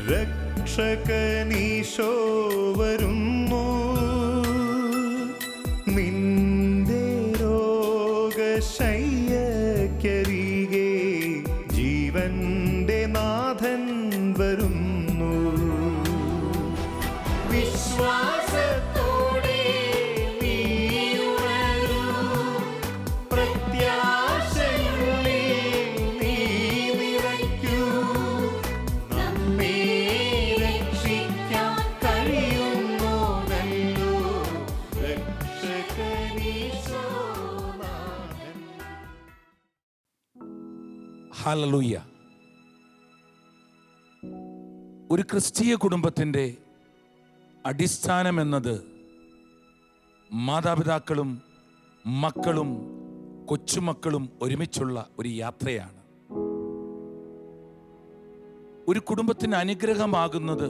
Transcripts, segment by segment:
രക്ഷകനീശോ വരുന്നു, നിന്റെ രോഗശയ്യക്കരികെ ജീവന്റെ നാഥൻ വരുന്നു. വിശ്വാസത്തോടെ നീ ഉണരൂ, പ്രത്യാശയുള്ളിൽ നീ നിറയ്ക്കൂ. നമ്മെ രക്ഷിക്കാൻ കഴിയുന്നോനല്ലോ രക്ഷകനീശോനാഥൻ. ഹല്ലേലൂയ. ഒരു ക്രിസ്തീയ കുടുംബത്തിൻ്റെ അടിസ്ഥാനം എന്നത് മാതാപിതാക്കളും മക്കളും കൊച്ചുമക്കളും ഒരുമിച്ചുള്ള ഒരു യാത്രയാണ്. ഒരു കുടുംബത്തിന് അനുഗ്രഹമാകുന്നത്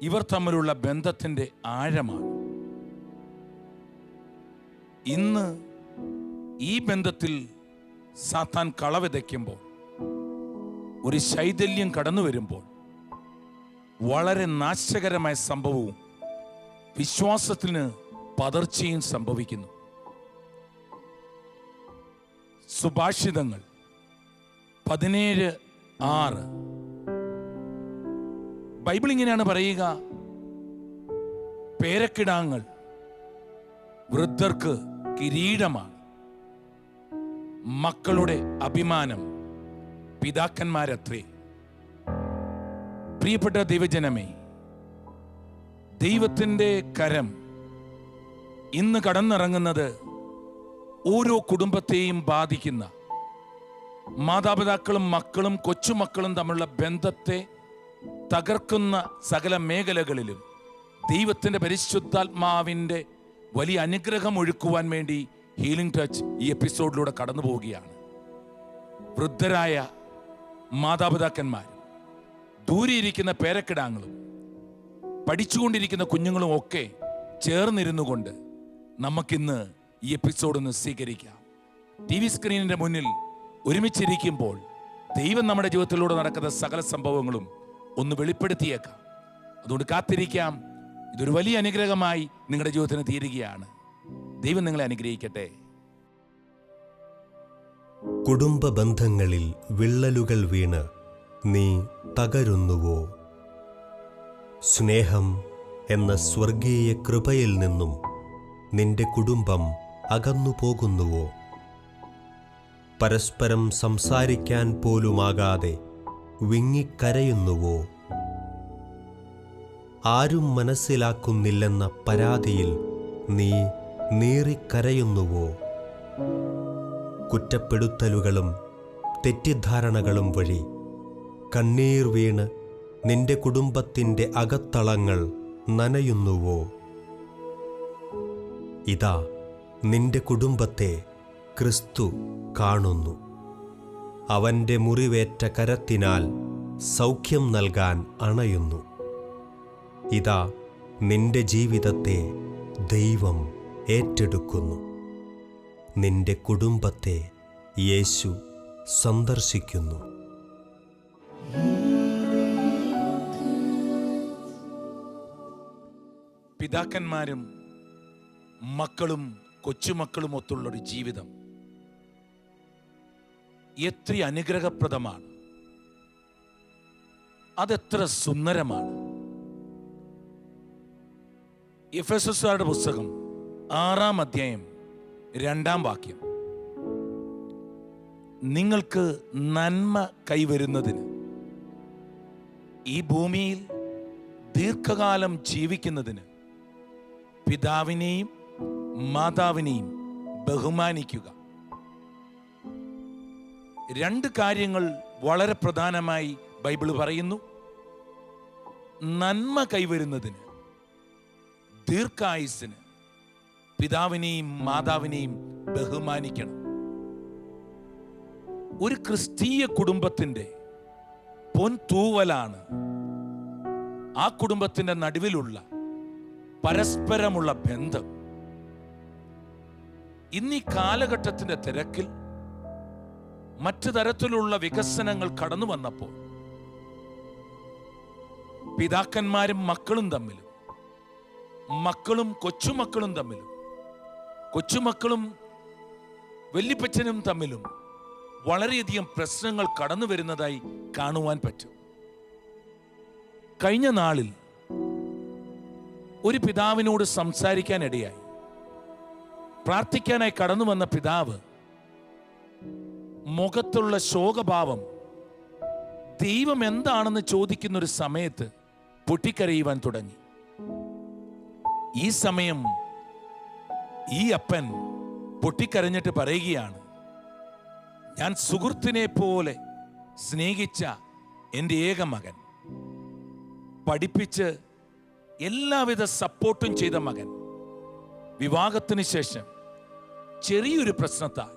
ഇവർ തമ്മിലുള്ള ബന്ധത്തിൻ്റെ ആഴമാണ്. ഇന്ന് ഈ ബന്ധത്തിൽ സാത്താൻ കള വിതയ്ക്കുമ്പോൾ, ഒരു ശൈഥല്യം കടന്നു വരുമ്പോൾ വളരെ നാശകരമായ സംഭവവും വിശ്വാസത്തിന് പതർച്ചയും സംഭവിക്കുന്നു. സുഭാഷിതങ്ങൾ 17:6 ബൈബിൾ ഇങ്ങനെയാണ് പറയുക: പേരക്കിടാങ്ങൾ വൃദ്ധർക്ക് കിരീടമാണ്, മക്കളുടെ അഭിമാനം പിതാക്കന്മാരത്രേ. പ്രിയപ്പെട്ട ദൈവജനമേ, ദൈവത്തിൻ്റെ കരം ഇന്ന് കടന്നിറങ്ങുന്നത് ഓരോ കുടുംബത്തെയും ബാധിക്കുന്ന, മാതാപിതാക്കളും മക്കളും കൊച്ചുമക്കളും തമ്മിലുള്ള ബന്ധത്തെ തകർക്കുന്ന സകല മേഖലകളിലും ദൈവത്തിൻ്റെ പരിശുദ്ധാത്മാവിൻ്റെ വലിയ അനുഗ്രഹം ഒഴുക്കുവാൻ വേണ്ടി ഹീലിംഗ് ടച്ച് ഈ എപ്പിസോഡിലൂടെ കടന്നു പോവുകയാണ്. വൃദ്ധരായ മാതാപിതാക്കന്മാരും ദൂരെയിരിക്കുന്ന പേരക്കിടാങ്ങളും പഠിച്ചുകൊണ്ടിരിക്കുന്ന കുഞ്ഞുങ്ങളും ഒക്കെ ചേർന്നിരുന്നു കൊണ്ട് നമുക്കിന്ന് ഈ എപ്പിസോഡൊന്ന് സ്വീകരിക്കാം. TV സ്ക്രീനിൻ്റെ മുന്നിൽ ഒരുമിച്ചിരിക്കുമ്പോൾ ദൈവം നമ്മുടെ ജീവിതത്തിലൂടെ നടക്കുന്ന സകല സംഭവങ്ങളും ഒന്ന് വെളിപ്പെടുത്തിയേക്കാം. അതുകൊണ്ട് കാത്തിരിക്കാം. ഇതൊരു വലിയ അനുഗ്രഹമായി നിങ്ങളുടെ ജീവിതത്തിന് തീരുകയാണ്. ദൈവം നിങ്ങളെ അനുഗ്രഹിക്കട്ടെ. കുടുംബ ബന്ധങ്ങളിൽ വിള്ളലുകൾ വീണ് നീ തകരുന്നുവോ? സ്നേഹം എന്ന സ്വർഗീയ കൃപയിൽ നിന്നും നിന്റെ കുടുംബം അകന്നു പോകുന്നുവോ? പരസ്പരം സംസാരിക്കാൻ പോലുമാകാതെ വിങ്ങിക്കരയുന്നുവോ? ആരും മനസ്സിലാക്കുന്നില്ലെന്ന പരാതിയിൽ നീ നീറിക്കരയുന്നുവോ? കുറ്റപ്പെടുത്തലുകളും തെറ്റിദ്ധാരണകളും വഴി കണ്ണീർ വീണ് നിന്റെ കുടുംബത്തിൻ്റെ അകത്തളങ്ങൾ നനയുന്നുവോ? ഇതാ നിന്റെ കുടുംബത്തെ ക്രിസ്തു കാണുന്നു. അവൻ്റെ മുറിവേറ്റ കരത്തിനാൽ സൗഖ്യം നൽകാൻ അണയുന്നു. ഇതാ നിന്റെ ജീവിതത്തെ ദൈവം ഏറ്റെടുക്കുന്നു. നിന്റെ കുടുംബത്തെ യേശു സന്ദർശിക്കുന്നു. പിതാക്കന്മാരും മക്കളും കൊച്ചുമക്കളും ഒത്തുള്ളൊരു ജീവിതം എത്ര അനുഗ്രഹപ്രദമാണ്, അതെത്ര സുന്ദരമാണ്. എഫെസോസുകാരുടെ പുസ്തകം 6-ാം അധ്യായം 2-ാം വാക്യം: നിങ്ങൾക്ക് നന്മ കൈവരുന്നതിന് ഈ ഭൂമിയിൽ ദീർഘകാലം ജീവിക്കുന്നതിന് പിതാവിനെയും മാതാവിനെയും ബഹുമാനിക്കുക. 2 കാര്യങ്ങൾ വളരെ പ്രധാനമായി ബൈബിൾ പറയുന്നു. നന്മ കൈവരുന്നതിന്, ദീർഘായുസ്സിന് പിതാവിനെയും മാതാവിനെയും ബഹുമാനിക്കണം. ഒരു ക്രിസ്തീയ കുടുംബത്തിൻ്റെ പൊൻതൂവലാണ് ആ കുടുംബത്തിൻ്റെ നടുവിലുള്ള പരസ്പരമുള്ള ബന്ധം. ഇന്നീ കാലഘട്ടത്തിൻ്റെ തിരക്കിൽ മറ്റു തരത്തിലുള്ള വികസനങ്ങൾ കടന്നു വന്നപ്പോൾ പിതാക്കന്മാരും മക്കളും തമ്മിലും, മക്കളും കൊച്ചുമക്കളും തമ്മിലും, കൊച്ചുമക്കളും വല്യപ്പച്ചനും തമ്മിലും വളരെയധികം പ്രശ്നങ്ങൾ കടന്നു വരുന്നതായി കാണുവാൻ പറ്റും. കഴിഞ്ഞ നാളിൽ ഒരു പിതാവിനോട് സംസാരിക്കാനിടയായി. പ്രാർത്ഥിക്കാനായി കടന്നു വന്ന പിതാവ് മുഖത്തുള്ള ശോകഭാവം ദൈവം എന്താണെന്ന് ചോദിക്കുന്ന ഒരു സമയത്ത് പൊട്ടിക്കരയുവാൻ തുടങ്ങി. ഈ സമയം ഈ അപ്പൻ പൊട്ടിക്കരഞ്ഞിട്ട് പറയുകയാണ്, ഞാൻ സുഹൃത്തിനെ പോലെ സ്നേഹിച്ച എൻ്റെ ഏക മകൻ, പഠിപ്പിച്ച് എല്ലാവിധ സപ്പോർട്ടും ചെയ്ത മകൻ വിവാഹത്തിന് ശേഷം ചെറിയൊരു പ്രശ്നത്താൽ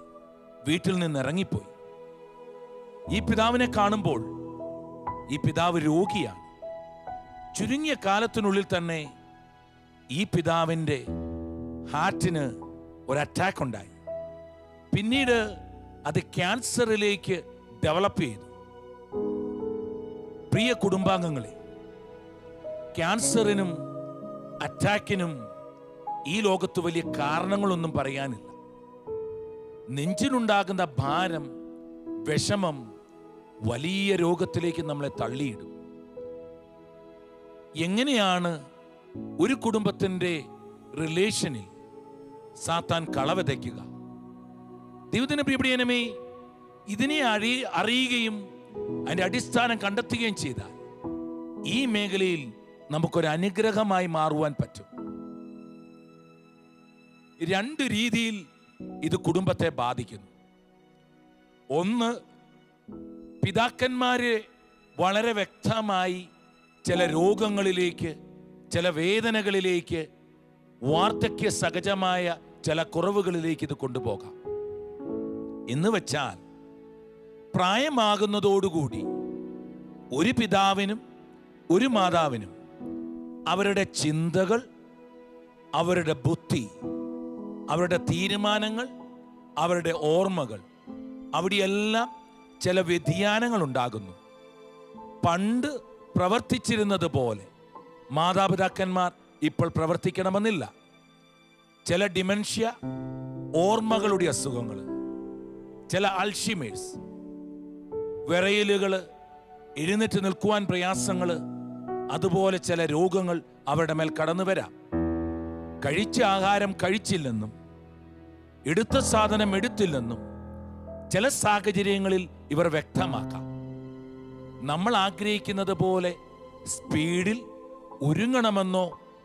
വീട്ടിൽ നിന്ന് ഇറങ്ങിപ്പോയി. ഈ പിതാവിനെ കാണുമ്പോൾ ഈ പിതാവ് രോഗിയാണ്. ചുരുങ്ങിയ കാലത്തിനുള്ളിൽ തന്നെ ഈ പിതാവിൻ്റെ ഹാർട്ടിന് ഒരു അറ്റാക്ക് ഉണ്ടായി. പിന്നീട് അത് ക്യാൻസറിലേക്ക് ഡെവലപ്പ് ചെയ്തു. പ്രിയ കുടുംബാംഗങ്ങളെ, ക്യാൻസറിനും അറ്റാക്കിനും ഈ ലോകത്ത് വലിയ കാരണങ്ങളൊന്നും പറയാനില്ല. നെഞ്ചിനുണ്ടാകുന്ന ഭാരം, വിഷമം വലിയ രോഗത്തിലേക്ക് നമ്മളെ തള്ളിയിടും. എങ്ങനെയാണ് ഒരു കുടുംബത്തിൻ്റെ റിലേഷനിൽ സാത്താൻ കള വിതയ്ക്കുക? ദൈവത്തിന്റെ പ്രിയപ്പെട്ടവനെ, ഇതിനെ അറിയുകയും അതിന്റെ അടിസ്ഥാനം കണ്ടെത്തുകയും ചെയ്താൽ ഈ മേഖലയിൽ നമുക്കൊരു അനുഗ്രഹമായി മാറുവാൻ പറ്റും. രണ്ട് രീതിയിൽ ഇത് കുടുംബത്തെ ബാധിക്കുന്നു. ഒന്ന്, പിതാക്കന്മാരെ വളരെ വ്യക്തമായി ചില രോഗങ്ങളിലേക്ക്, ചില വേദനകളിലേക്ക്, വാർദ്ധക്യ സഹജമായ ചില കുറവുകളിലേക്ക് ഇത് കൊണ്ടുപോകാം. എന്ന് വെച്ചാൽ പ്രായമാകുന്നതോടുകൂടി ഒരു പിതാവിനും ഒരു മാതാവിനും അവരുടെ ചിന്തകൾ, അവരുടെ ബുദ്ധി, അവരുടെ തീരുമാനങ്ങൾ, അവരുടെ ഓർമ്മകൾ, അവിടെയെല്ലാം ചില വ്യതിയാനങ്ങൾ ഉണ്ടാകുന്നു. പണ്ട് പ്രവർത്തിച്ചിരുന്നത് പോലെ മാതാപിതാക്കന്മാർ ഇപ്പോൾ പ്രവർത്തിക്കണമെന്നില്ല. ചില ഡിമെൻഷ്യ, ഓർമ്മകളുടെ അസുഖങ്ങൾ, ചില അൾഷിമേഴ്സ്, വിറയലുകൾ, എഴുന്നേറ്റ് നിൽക്കുവാൻ പ്രയാസങ്ങൾ, അതുപോലെ ചില രോഗങ്ങൾ അവരുടെ മേൽ കടന്നു വരാം. കഴിച്ച ആഹാരം കഴിച്ചില്ലെന്നും എടുത്ത സാധനം എടുത്തില്ലെന്നും ചില സാഹചര്യങ്ങളിൽ ഇവർ വ്യക്തമാക്കാം. നമ്മൾ ആഗ്രഹിക്കുന്നത് പോലെ സ്പീഡിൽ ഒരുങ്ങണമെന്നോ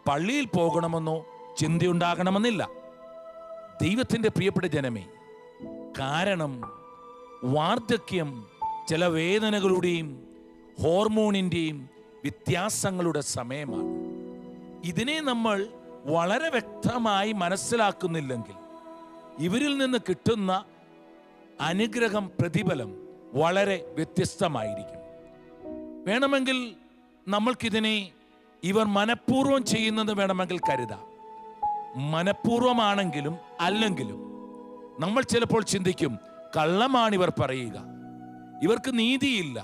പള്ളിയിൽ പോകണമെന്നോ ചിന്തയുണ്ടാകണമെന്നില്ല. ദൈവത്തിൻ്റെ പ്രിയപ്പെട്ട ജനമേ, കാരണം വാർദ്ധക്യം ചില വേദനകളുടെയും ഹോർമോണിൻ്റെയും വ്യത്യാസങ്ങളുടെ സമയമാണ്. ഇതിനെ നമ്മൾ വളരെ വ്യക്തമായി മനസ്സിലാക്കുന്നില്ലെങ്കിൽ ഇവരിൽ നിന്ന് കിട്ടുന്ന അനുഗ്രഹം, പ്രതിഫലം വളരെ വ്യത്യസ്തമായിരിക്കും. വേണമെങ്കിൽ നമ്മൾക്കിതിനെ ഇവർ മനഃപൂർവ്വം ചെയ്യുന്നത് വേണമെങ്കിൽ കരുതാം. മനഃപൂർവ്വമാണെങ്കിലും അല്ലെങ്കിലും നമ്മൾ ചിലപ്പോൾ ചിന്തിക്കും, കള്ളമാണിവർ പറയുക, ഇവർക്ക് നീതിയില്ല,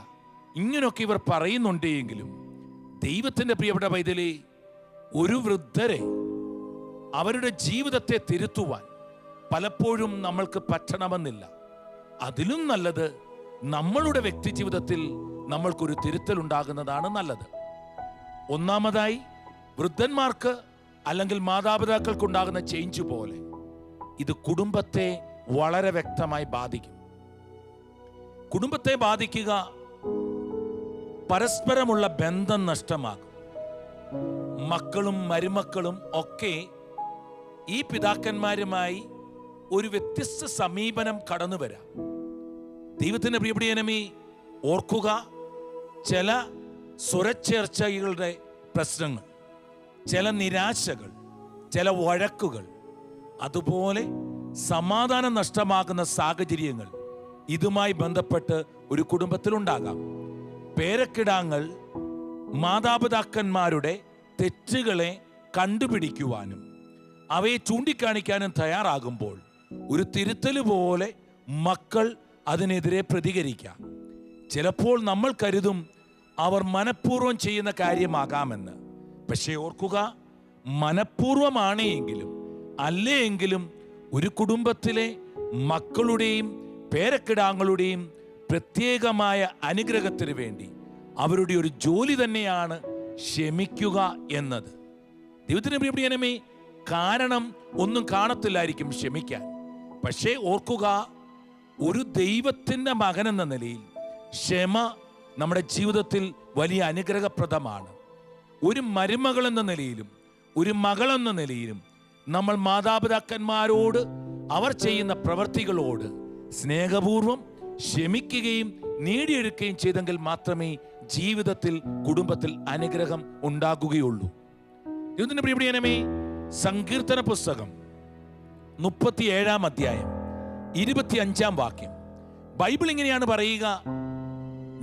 ഇങ്ങനൊക്കെ ഇവർ പറയുന്നുണ്ടെങ്കിലും ദൈവത്തിൻ്റെ പ്രിയപ്പെട്ട പൈതലേ, ഒരു വൃദ്ധരെ അവരുടെ ജീവിതത്തെ തിരുത്തുവാൻ പലപ്പോഴും നമ്മൾക്ക് പറ്റണമെന്നില്ല. അതിലും നല്ലത് നമ്മളുടെ വ്യക്തി ജീവിതത്തിൽ നമ്മൾക്കൊരു തിരുത്തൽ ഉണ്ടാകുന്നതാണ് നല്ലത്. ഒന്നാമതായി, വൃദ്ധന്മാർക്ക് അല്ലെങ്കിൽ മാതാപിതാക്കൾക്കുണ്ടാകുന്ന ചേഞ്ച് പോലെ ഇത് കുടുംബത്തെ വളരെ വ്യക്തമായി ബാധിക്കും. കുടുംബത്തെ ബാധിക്കുക, പരസ്പരമുള്ള ബന്ധം നഷ്ടമാകും. മക്കളും മരുമക്കളും ഒക്കെ ഈ പിതാക്കന്മാരുമായി ഒരു വ്യത്യസ്ത സമീപനം കടന്നു വരാം. ദൈവത്തിന്റെ പ്രിയപ്പെട്ടവനെ, ഓർക്കുക, ചില സ്വരച്ചേർച്ചകളുടെ പ്രശ്നങ്ങൾ, ചില നിരാശകൾ, ചില വഴക്കുകൾ, അതുപോലെ സമാധാനം നഷ്ടമാകുന്ന സാഹചര്യങ്ങൾ ഇതുമായി ബന്ധപ്പെട്ട് ഒരു കുടുംബത്തിലുണ്ടാകാം. പേരക്കിടാങ്ങൾ മാതാപിതാക്കന്മാരുടെ തെറ്റുകളെ കണ്ടുപിടിക്കുവാനും അവയെ ചൂണ്ടിക്കാണിക്കാനും തയ്യാറാകുമ്പോൾ ഒരു തിരുത്തൽ പോലെ മക്കൾ അതിനെതിരെ പ്രതികരിക്കാം. ചിലപ്പോൾ നമ്മൾ കരുതും അവർ മനഃപൂർവ്വം ചെയ്യുന്ന കാര്യമാകാമെന്ന്. പക്ഷേ ഓർക്കുക, മനഃപൂർവ്വമാണ് എങ്കിലും അല്ലേ എങ്കിലും ഒരു കുടുംബത്തിലെ മക്കളുടെയും പേരക്കിടാങ്ങളുടെയും പ്രത്യേകമായ അനുഗ്രഹത്തിന് വേണ്ടി അവരുടെ ഒരു ജോലി തന്നെയാണ് ക്ഷമിക്കുക എന്നത്. ദൈവത്തിന് പ്രിയപ്പെട്ടവനെ, കാരണം ഒന്നും കാണത്തില്ലായിരിക്കും ക്ഷമിക്കാൻ. പക്ഷേ ഓർക്കുക, ഒരു ദൈവത്തിൻ്റെ മകൻ എന്ന നിലയിൽ ക്ഷമ നമ്മുടെ ജീവിതത്തിൽ വലിയ അനുഗ്രഹപ്രദമാണ്. ഒരു മരുമകൾ എന്ന നിലയിലും ഒരു മകൾ എന്ന നിലയിലും നമ്മൾ മാതാപിതാക്കന്മാരോട് അവർ ചെയ്യുന്ന പ്രവൃത്തികളോട് സ്നേഹപൂർവം ക്ഷമിക്കുകയും നേടിയെടുക്കുകയും ചെയ്തെങ്കിൽ മാത്രമേ ജീവിതത്തിൽ കുടുംബത്തിൽ അനുഗ്രഹം ഉണ്ടാകുകയുള്ളൂ. ഇതിന്റെ പ്രിയപ്പെട്ടവനെ, സങ്കീർത്തന പുസ്തകം 37 അധ്യായം 25 വാക്യം ബൈബിൾ ഇങ്ങനെയാണ് പറയുക: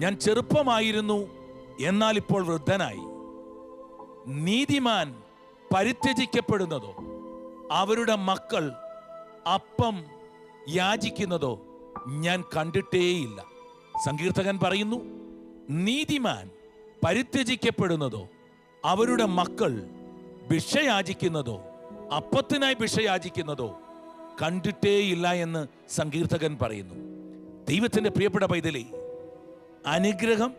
ഞാൻ ചെറുപ്പമായിരുന്നു, എന്നാൽ ഇപ്പോൾ വൃദ്ധനായി. നീതിമാൻ പരിത്യജിക്കപ്പെടുന്നതോ അവരുടെ മക്കൾ അപ്പം യാചിക്കുന്നതോ ഞാൻ കണ്ടിട്ടേയില്ല. സങ്കീർത്തകൻ പറയുന്നു, നീതിമാൻ പരിത്യജിക്കപ്പെടുന്നതോ അവരുടെ മക്കൾ ഭിക്ഷ യാചിക്കുന്നതോ അപ്പത്തിനായി ഭിക്ഷ യാചിക്കുന്നതോ കണ്ടിട്ടേയില്ല എന്ന് സങ്കീർത്തകൻ പറയുന്നു. ദൈവത്തിൻ്റെ പ്രിയപ്പെട്ട പൈതലേ, അനുഗ്രഹം,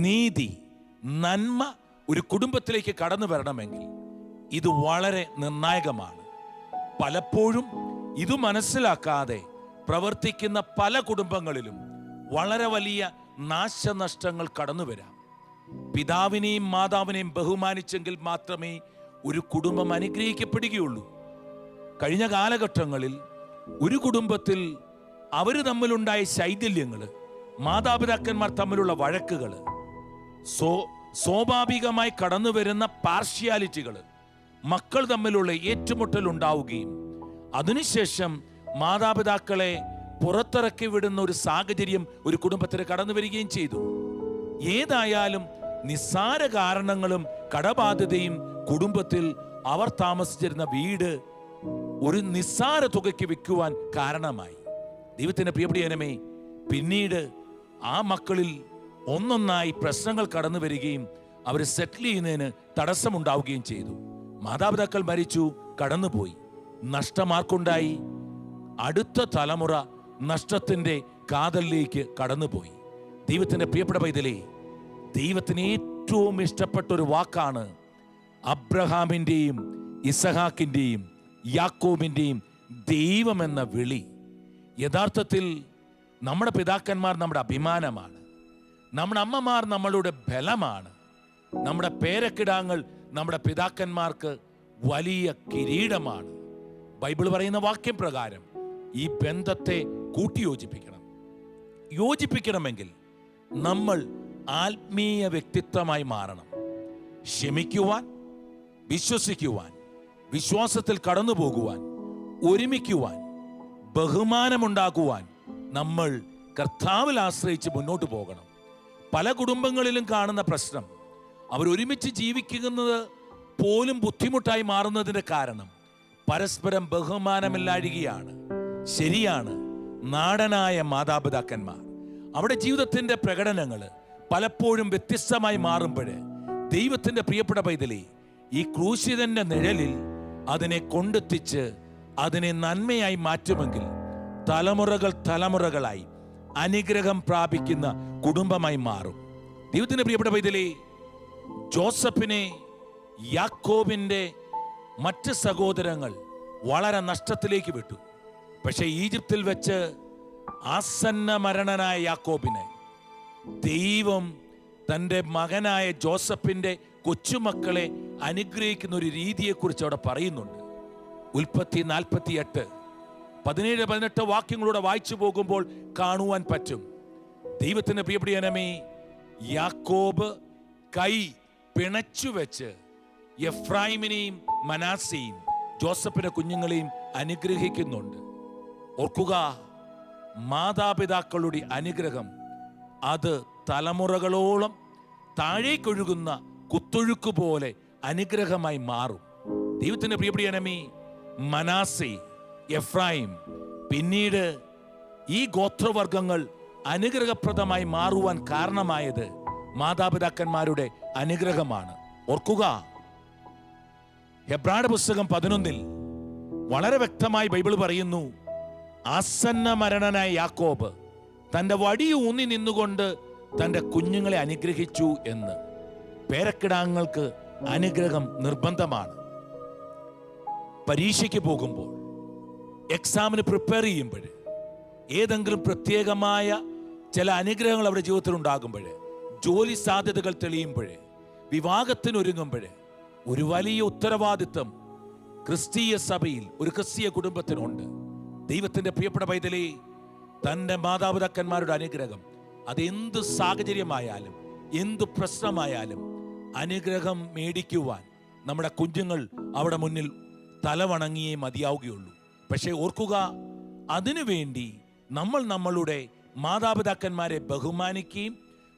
നീതി, നന്മ ഒരു കുടുംബത്തിലേക്ക് കടന്നു വരണമെങ്കിൽ ഇത് വളരെ നിർണായകമാണ്. പലപ്പോഴും ഇത് മനസ്സിലാക്കാതെ പ്രവർത്തിക്കുന്ന പല കുടുംബങ്ങളിലും വളരെ വലിയ നാശനഷ്ടങ്ങൾ കടന്നു വരാം. പിതാവിനെയും മാതാവിനെയും ബഹുമാനിച്ചെങ്കിൽ മാത്രമേ ഒരു കുടുംബം അനുഗ്രഹിക്കപ്പെടുകയുള്ളൂ. കഴിഞ്ഞ കാലഘട്ടങ്ങളിൽ ഒരു കുടുംബത്തിൽ അവർ തമ്മിലുണ്ടായ ശൈഥില്യങ്ങൾ, മാതാപിതാക്കന്മാർ തമ്മിലുള്ള വഴക്കുകൾ, സ്വാഭാവികമായി കടന്നു വരുന്ന പാർഷ്യാലിറ്റികൾ, മക്കൾ തമ്മിലുള്ള ഏറ്റുമുട്ടൽ ഉണ്ടാവുകയും അതിനുശേഷം മാതാപിതാക്കളെ പുറത്തിറക്കി വിടുന്ന ഒരു സാഹചര്യം ഒരു കുടുംബത്തിൽ കടന്നു വരികയും ചെയ്തു. ഏതായാലും നിസ്സാര കാരണങ്ങളും കടബാധ്യതയും കുടുംബത്തിൽ അവർ താമസിച്ചിരുന്ന വീട് ഒരു നിസ്സാര തുകയ്ക്ക് വിൽക്കുവാൻ കാരണമായി. ദൈവത്തിന്റെ പ്രിയപ്പെട്ടവനെ, പിന്നീട് ആ മക്കളിൽ ഒന്നൊന്നായി പ്രശ്നങ്ങൾ കടന്നു വരികയും അവർ സെറ്റിൽ ചെയ്യുന്നതിന് തടസ്സമുണ്ടാവുകയും ചെയ്തു. മാതാപിതാക്കൾ മരിച്ചു, കടന്നുപോയി. നഷ്ടമാർക്കുണ്ടായി? അടുത്ത തലമുറ നഷ്ടത്തിന്റെ കാതലിലേക്ക് കടന്നുപോയി. ദൈവത്തിന്റെ പ്രിയപ്പെട്ട പൈതലേ, ദൈവത്തിന് ഏറ്റവും ഇഷ്ടപ്പെട്ട ഒരു വാക്കാണ് അബ്രഹാമിൻ്റെയും ഇസഹാക്കിൻ്റെയും യാക്കോബിൻ്റെയും ദൈവമെന്ന വിളി. യഥാർത്ഥത്തിൽ നമ്മുടെ പിതാക്കന്മാർ നമ്മുടെ അഭിമാനമാണ്. നമ്മുടെ അമ്മമാർ നമ്മളുടെ ബലമാണ്. നമ്മുടെ പേരക്കിടാങ്ങൾ നമ്മുടെ പിതാക്കന്മാർക്ക് വലിയ കിരീടമാണ്. ബൈബിൾ പറയുന്ന വാക്യം പ്രകാരം ഈ ബന്ധത്തെ കൂട്ടിയോജിപ്പിക്കണം. യോജിപ്പിക്കണമെങ്കിൽ നമ്മൾ ആത്മീയ വ്യക്തിത്വമായി മാറണം. ക്ഷമിക്കുവാൻ, വിശ്വസിക്കുവാൻ, വിശ്വാസത്തിൽ കടന്നു പോകുവാൻ, ഒരുമിക്കുവാൻ, ബഹുമാനമുണ്ടാക്കുവാൻ നമ്മൾ കർത്താവിൽ ആശ്രയിച്ച് മുന്നോട്ട് പോകണം. പല കുടുംബങ്ങളിലും കാണുന്ന പ്രശ്നം, അവരൊരുമിച്ച് ജീവിക്കുന്നത് പോലും ബുദ്ധിമുട്ടായി മാറുന്നതിൻ്റെ കാരണം പരസ്പരം ബഹുമാനമില്ലാഴികയാണ്. ശരിയാണ്, നാടനായ മാതാപിതാക്കന്മാർ അവിടെ ജീവിതത്തിൻ്റെ പ്രകടനങ്ങൾ പലപ്പോഴും വ്യത്യസ്തമായി മാറുമ്പോൾ ദൈവത്തിൻ്റെ പ്രിയപ്പെട്ട പൈതലേ, ഈ ക്രൂശിതന്റെ നിഴലിൽ അതിനെ കൊണ്ടെത്തിച്ച് അതിനെ നന്മയായി മാറ്റുമെങ്കിൽ തലമുറകൾ തലമുറകളായി അനുഗ്രഹം പ്രാപിക്കുന്ന കുടുംബമായി മാറും. ദൈവത്തിന്റെ പ്രിയപ്പെട്ട പൈതലേ, ജോസഫിനെ യാക്കോബിന്റെ മറ്റ് സഹോദരങ്ങൾ വളരെ നഷ്ടത്തിലേക്ക് വിട്ടു. പക്ഷെ ഈജിപ്തിൽ വെച്ച് ആസന്ന മരണനായ യാക്കോബിനെ ദൈവം തൻ്റെ മകനായ ജോസഫിന്റെ കൊച്ചുമക്കളെ അനുഗ്രഹിക്കുന്ന ഒരു രീതിയെക്കുറിച്ച് അവിടെ പറയുന്നുണ്ട്. ഉൽപ്പത്തി 48 17-18 വാക്യങ്ങളൂടെ വായിച്ചു പോകുമ്പോൾ കാണുവാൻ പറ്റും. ദൈവത്തിന് പ്രിയപ്പെട്ടവനേ, യാക്കോബ് കൈ പിണച്ചു വെച്ച് എഫ്രൈമിനെയും മനാസെയും ജോസഫിന്റെ കുഞ്ഞുങ്ങളെയും അനുഗ്രഹിക്കുന്നുണ്ട്. ഓർക്കുക, മാതാപിതാക്കളുടെ അനുഗ്രഹം അത് തലമുറകളോളം താഴേക്കൊഴുകുന്ന കുത്തൊഴുക്ക് പോലെ അനുഗ്രഹമായി മാറും. ദൈവത്തിന്റെ പ്രിയപ്പെട്ടവനേ, മനാസെ, എഫ്രൈം, പിന്നീട് ഈ ഗോത്രവർഗങ്ങൾ അനുഗ്രഹപ്രദമായി മാറുവാൻ കാരണമായത് മാതാപിതാക്കന്മാരുടെ അനുഗ്രഹമാണ്. ഓർക്കുക, ഹെബ്രായരുടെ പുസ്തകം 11 വളരെ വ്യക്തമായി ബൈബിൾ പറയുന്നു, ആസന്ന മരണനായ യാക്കോബ് തന്റെ വടി ഊന്നി നിന്നുകൊണ്ട് തന്റെ കുഞ്ഞുങ്ങളെ അനുഗ്രഹിച്ചു എന്ന്. പേരക്കിടാങ്ങൾക്ക് അനുഗ്രഹം നിർബന്ധമാണ്. പരീക്ഷയ്ക്ക് പോകുമ്പോൾ, എക്സാമിന് പ്രിപ്പയർ ചെയ്യുമ്പോൾ, ഏതെങ്കിലും പ്രത്യേകമായ ചില അനുഗ്രഹങ്ങൾ അവരുടെ ജീവിതത്തിൽ ഉണ്ടാകുമ്പോൾ, ജോലി സാധ്യതകൾ തെളിയുമ്പോൾ, വിവാഹത്തിനൊരുങ്ങുമ്പോൾ, ഒരു വലിയ ഉത്തരവാദിത്വം ക്രിസ്തീയ സഭയിൽ ഒരു ക്രിസ്തീയ കുടുംബത്തിനുണ്ട്. ദൈവത്തിന്റെ പ്രിയപ്പെട്ട പൈതലേ, തൻ്റെ മാതാപിതാക്കന്മാരുടെ അനുഗ്രഹം അതെന്ത് സാഹചര്യമായാലും എന്ത് പ്രശ്നമായാലും അനുഗ്രഹം മേടിക്കുവാൻ നമ്മുടെ കുഞ്ഞുങ്ങൾ അവിടെ മുന്നിൽ തലവണങ്ങിയേ മതിയാവുകയുള്ളൂ. പക്ഷേ ഓർക്കുക, അതിനുവേണ്ടി നമ്മൾ നമ്മളുടെ മാതാപിതാക്കന്മാരെ ബഹുമാനിക്കുകയും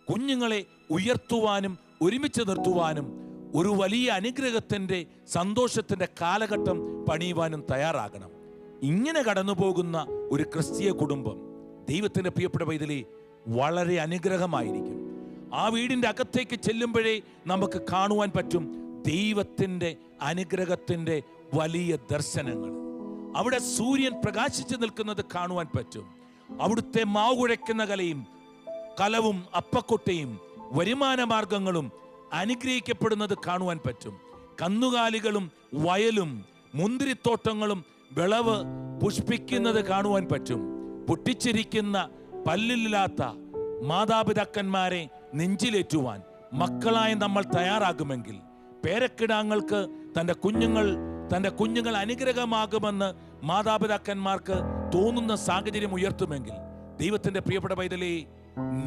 കുഞ്ഞുങ്ങളെ ഉയർത്തുവാനും ഒരുമിച്ച് നിർത്തുവാനും ഒരു വലിയ അനുഗ്രഹത്തിൻ്റെ സന്തോഷത്തിൻ്റെ കാലഘട്ടം പണിയുവാനും തയ്യാറാകണം. ഇങ്ങനെ കടന്നു പോകുന്ന ഒരു ക്രിസ്തീയ കുടുംബം ദൈവത്തിൻ്റെ പ്രിയപ്പെട്ട പൈതലേ വളരെ അനുഗ്രഹമായിരിക്കും. ആ വീടിൻ്റെ അകത്തേക്ക് ചെല്ലുമ്പോഴേ നമുക്ക് കാണുവാൻ പറ്റും ദൈവത്തിൻ്റെ അനുഗ്രഹത്തിൻ്റെ വലിയ ദർശനങ്ങൾ. അവിടെ സൂര്യൻ പ്രകാശിച്ചു നിൽക്കുന്നത് കാണുവാൻ പറ്റും. അവിടുത്തെ മാവ് കുഴയ്ക്കുന്ന കലവും അപ്പക്കൊട്ടയും വരുമാന മാർഗങ്ങളും അനുഗ്രഹിക്കപ്പെടുന്നത് കാണുവാൻ പറ്റും. കന്നുകാലികളും വയലും മുന്തിരിത്തോട്ടങ്ങളും വിളവ് പുഷ്പിക്കുന്നത് കാണുവാൻ പറ്റും. പൊട്ടിച്ചിരിക്കുന്ന പല്ലില്ലാത്ത മാതാപിതാക്കന്മാരെ നെഞ്ചിലേറ്റുവാൻ മക്കളായ നമ്മൾ തയ്യാറാകുമെങ്കിൽ, പേരക്കിടാങ്ങൾക്ക് തൻ്റെ കുഞ്ഞുങ്ങൾ അനുഗ്രഹമാകുമെന്ന് മാതാപിതാക്കന്മാർക്ക് തോന്നുന്ന സാഹചര്യം ഉയർത്തുമെങ്കിൽ, ദൈവത്തിന്റെ പ്രിയപ്പെട്ട പൈതലേ,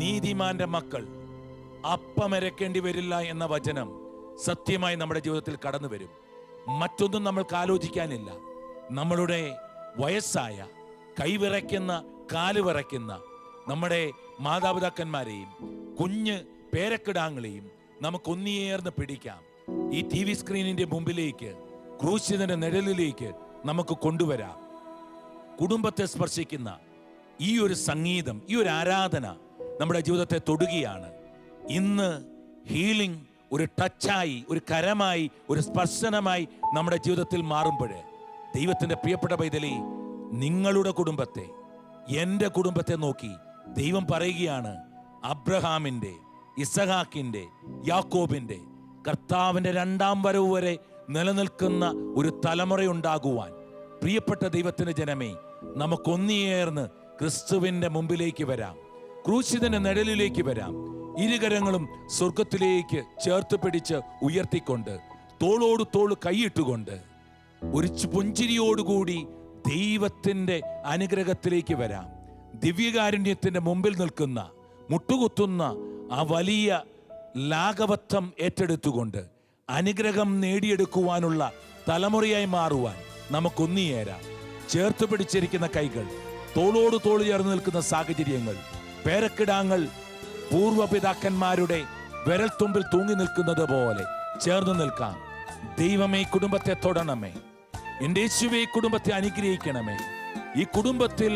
നീതിമാന്റെ മക്കൾ അപ്പമരക്കേണ്ടി വരില്ല എന്ന വചനം സത്യമായി നമ്മുടെ ജീവിതത്തിൽ കടന്നു വരും. മറ്റൊന്നും നമ്മൾക്ക് ആലോചിക്കാനില്ല. നമ്മളുടെ വയസ്സായ, കൈവിറയ്ക്കുന്ന, കാല് വിറയ്ക്കുന്ന നമ്മുടെ മാതാപിതാക്കന്മാരെയും കുഞ്ഞ് പേരക്കിടാങ്ങളെയും നമുക്ക് ഒന്നിയേർന്ന് പിടിക്കാം. ഈ TV സ്ക്രീനിന്റെ മുമ്പിലേക്ക്, ക്രൂശിതന്റെ നിഴലിലേക്ക് നമുക്ക് കൊണ്ടുവരാം. കുടുംബത്തെ സ്പർശിക്കുന്ന ഈ ഒരു സംഗീതം, ഈ ഒരു ആരാധന നമ്മുടെ ജീവിതത്തെ തൊടുകയാണ്. ഇന്ന് ഹീലിംഗ് ഒരു ടച്ചായി, ഒരു കരമായി, ഒരു സ്പർശനമായി നമ്മുടെ ജീവിതത്തിൽ മാറുമ്പോൾ, ദൈവത്തിന്റെ പ്രിയപ്പെട്ട പൈതലേ, നിങ്ങളുടെ കുടുംബത്തെ, എൻ്റെ കുടുംബത്തെ നോക്കി ദൈവം പറയുകയാണ്, അബ്രഹാമിൻ്റെ, ഇസഹാക്കിൻ്റെ, യാക്കോബിൻ്റെ, കർത്താവിൻ്റെ 2ാം വരവ് വരെ നിലനിൽക്കുന്ന ഒരു തലമുറയുണ്ടാകുവാൻ പ്രിയപ്പെട്ട ദൈവത്തിന്റെ ജനമേ, നമുക്കൊന്നിയേർന്ന് ക്രിസ്തുവിന്റെ മുമ്പിലേക്ക് വരാം. ക്രൂശിതന്റെ നിഴലിലേക്ക് വരാം. ഇരുകരങ്ങളും സ്വർഗത്തിലേക്ക് ചേർത്ത് പിടിച്ച് ഉയർത്തിക്കൊണ്ട്, തോളോട് തോള് കൈയിട്ടുകൊണ്ട്, ഒരു പുഞ്ചിരിയോടുകൂടി ദൈവത്തിന്റെ അനുഗ്രഹത്തിലേക്ക് വരാം. ദിവ്യകാരുണ്യത്തിന്റെ മുമ്പിൽ നിൽക്കുന്ന, മുട്ടുകുത്തുന്ന ആ വലിയ ലാഘവത്വം ഏറ്റെടുത്തുകൊണ്ട് അനുഗ്രഹം നേടിയെടുക്കുവാനുള്ള തലമുറയായി മാറുവാൻ നമുക്കൊന്നിയേരാം. ചേർത്ത് പിടിച്ചിരിക്കുന്ന കൈകൾ, തോളോട് തോള് ചേർന്ന് നിൽക്കുന്ന സാഹചര്യങ്ങൾ, പേരക്കിടാങ്ങൾ പൂർവപിതാക്കന്മാരുടെ വിരൽത്തുമ്പിൽ തൂങ്ങി നിൽക്കുന്നത് പോലെ ചേർന്ന് നിൽക്കാം. ദൈവമേ, കുടുംബത്തെ തൊടണമേ. എൻ്റെ യേശുവേ, കുടുംബത്തെ അനുഗ്രഹിക്കണമേ. ഈ കുടുംബത്തിൽ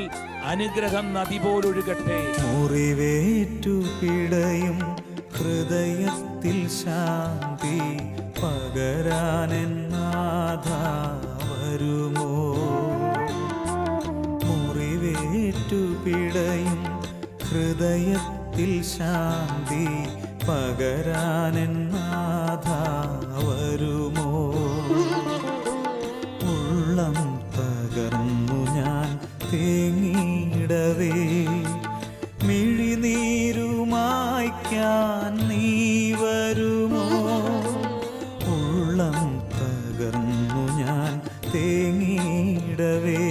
അനുഗ്രഹം നദി പോലൊഴുകട്ടെ. മുറിവേറ്റു പിടയും ഹൃദയത്തിൽ ശാന്തി പകരാനെന്നാഥ വരുമോ? മുറിവേറ്റു പിടയും ഹൃദയത്തിൽ ശാന്തി പകരാനെന്നാഥ വരുമോ? ഉള്ളം തകർന്നു ഞാൻ തേങ്ങിയിടവേ, മിഴിനീരുമായ്ക്കാൻ നീ വരുമോ? ഉള്ളം തകർന്നു ഞാൻ തേങ്ങിയിടവേ,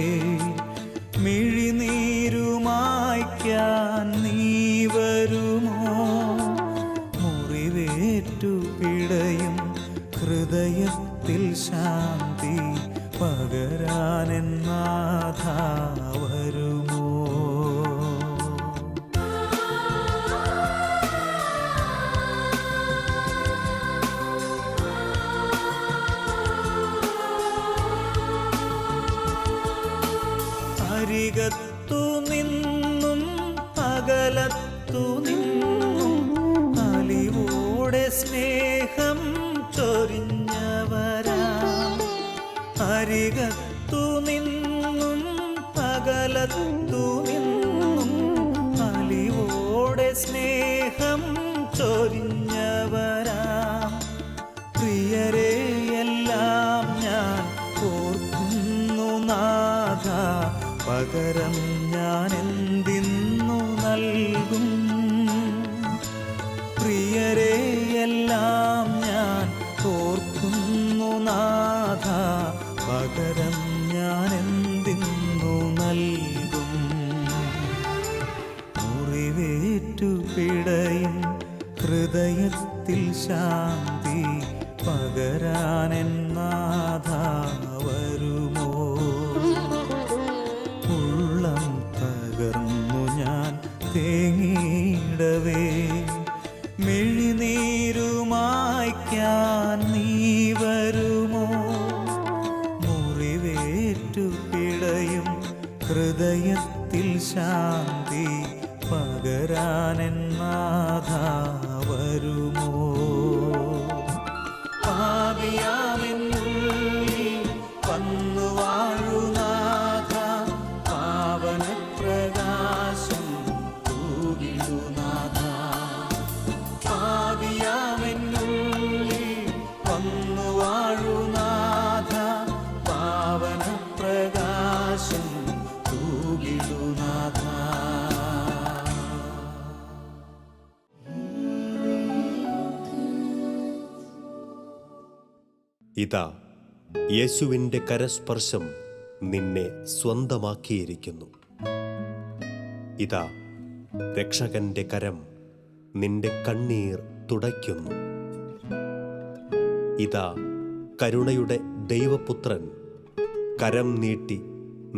മിഴിനീരുമായ്ക്കാൻ നീ വരുമോ? മുറിവേറ്റു പിടയും ഹൃദയത്തിൽ ശാന്തി പകരാനെന്നാഥ വരുമോ? അരികത്തു നിന്നും അകലത്തു നിന്നും അലിവോടണയുന്ന അരികത്തു നിന്നും അകലത്തു നിന്നും അലിവോടെ സ്നേഹം ചൊരിഞ്ഞവരാം പ്രിയരെയെല്ലാം ഞാൻ ഓർക്കുന്നു നാഥ, പകരം ഞാൻ എന്തിന്നു നൽകും? പ്രിയരെയെല്ലാം ഞാൻ ഓർക്കുന്നു നാഥ, പകരം ഞാൻ എന്തിന്നു നൽകും? മുറിവേറ്റു പിടയും ഹൃദയത്തിൽ ശാന്തി പകരാനെൻ നാഥ വരുമോ? ഉള്ളം തകർന്നു ഞാൻ തേങ്ങിയിടവേ മിഴിനീരുമായ്ക്കാൻ നീ വരുമോ? മുറിവേറ്റു പിടയും ഹൃദയത്തിൽ ശാന്തി പകരാനെൻ നാഥ വരുമോ? പാപിയാമെന്നുള്ളിൽ വന്നു വാഴുനാഥ, പാവന പ്രകാശം തൂകിടുനാഥ. പാപിയാമെന്നുള്ളിൽ വന്നു വാഴുനാഥ, പാവന പ്രകാശം തൂകിടുനാഥ. ഇതാ യേശുവിൻ്റെ കരസ്പർശം നിന്നെ സ്വന്തമാക്കിയിരിക്കുന്നു. ഇതാ രക്ഷകന്റെ കരം നിന്റെ കണ്ണീർ തുടയ്ക്കുന്നു. ഇതാ കരുണയുടെ ദൈവപുത്രൻ കരം നീട്ടി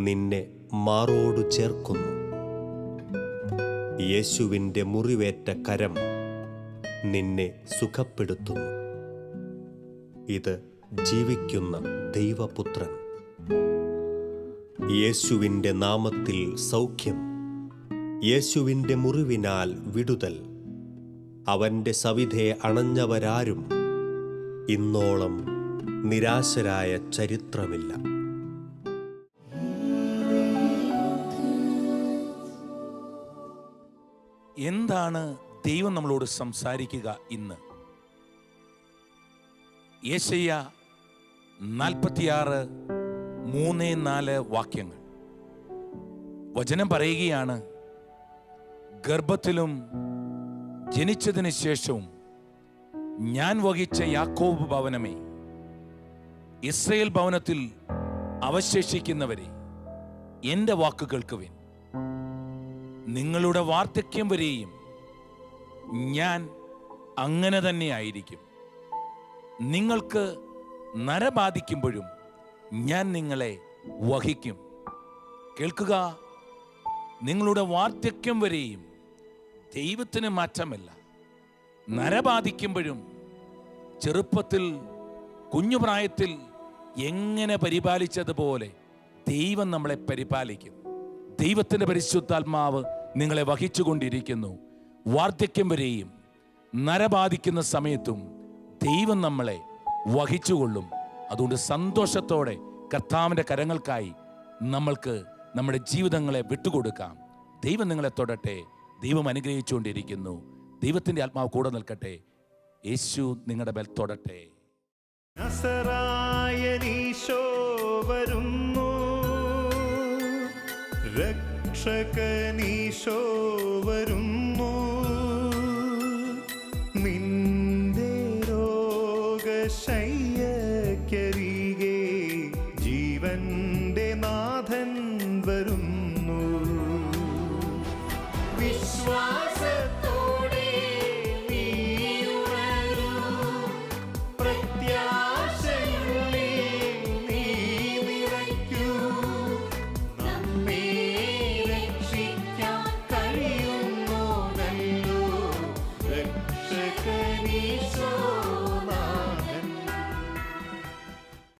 നിന്നെ മാറോടു ചേർക്കുന്നു. യേശുവിൻ്റെ മുറിവേറ്റ കരം നിന്നെ സുഖപ്പെടുത്തുന്നു. ഇത് ജീവിക്കുന്ന ദൈവപുത്രൻ. യേശുവിൻ്റെ നാമത്തിൽ സൗഖ്യം, യേശുവിൻ്റെ മുറിവിനാൽ വിടുതൽ. അവൻ്റെ സവിധേ അണഞ്ഞവരാരും ഇന്നോളം നിരാശരായ ചരിത്രമില്ല. എന്താണ് ദൈവം നമ്മളോട് സംസാരിക്കുക ഇന്ന്? യെശയ്യാ 46:3-4 വാക്യങ്ങൾ. വചനം പറയുകയാണ്, ഗർഭത്തിലും ജനിച്ചതിന് ശേഷവും ഞാൻ വഹിച്ച യാക്കോബ് ഭവനമേ, ഇസ്രയേൽ ഭവനത്തിൽ അവശേഷിക്കുന്നവരെ എൻ്റെ വാക്ക് കേൾക്കുവിൻ. നിങ്ങളുടെ വാർദ്ധക്യം വരെയും ഞാൻ അങ്ങനെ തന്നെ ആയിരിക്കും. നിങ്ങൾക്ക് നര ബാധിക്കുമ്പോഴും ഞാൻ നിങ്ങളെ വഹിക്കും. കേൾക്കുക, നിങ്ങളുടെ വാർദ്ധക്യം വരെയും ദൈവത്തിന് മാറ്റമില്ല. നര ബാധിക്കുമ്പോഴും ചെറുപ്പത്തിൽ കുഞ്ഞുപ്രായത്തിൽ എങ്ങനെ പരിപാലിച്ചതുപോലെ ദൈവം നമ്മളെ പരിപാലിക്കും. ദൈവത്തിൻ്റെ പരിശുദ്ധാത്മാവ് നിങ്ങളെ വഹിച്ചുകൊണ്ടിരിക്കുന്നു. വാർദ്ധക്യം വരെയും നര ബാധിക്കുന്ന സമയത്തും ദൈവം നമ്മളെ വഹിച്ചുകൊള്ളും. അതുകൊണ്ട് സന്തോഷത്തോടെ കർത്താവിൻ്റെ കരങ്ങൾക്കായി നമ്മൾക്ക് നമ്മുടെ ജീവിതങ്ങളെ വിട്ടുകൊടുക്കാം. ദൈവം നിങ്ങളെ തൊടട്ടെ. ദൈവം അനുഗ്രഹിച്ചുകൊണ്ടിരിക്കുന്നു. ദൈവത്തിൻ്റെ ആത്മാവ് കൂടെ നിൽക്കട്ടെ. യേശു നിങ്ങളുടെ മേൽ തൊടട്ടെ. നസറായനീശോ വരുന്നു, രക്ഷകനീശോ വരുന്നു. നിന്റെ രോഗശയ്യക്കരികെ ജീവന്റെ നാഥൻ വരുന്നു. വിശ്വാസത്തോടെ നീ ഉണരൂ, പ്രത്യാശയുള്ളിൽ നീ നിറയ്ക്കൂ. നമ്മെ രക്ഷിക്കാൻ കഴിയുന്നോനല്ലോ രക്ഷകനീശോ.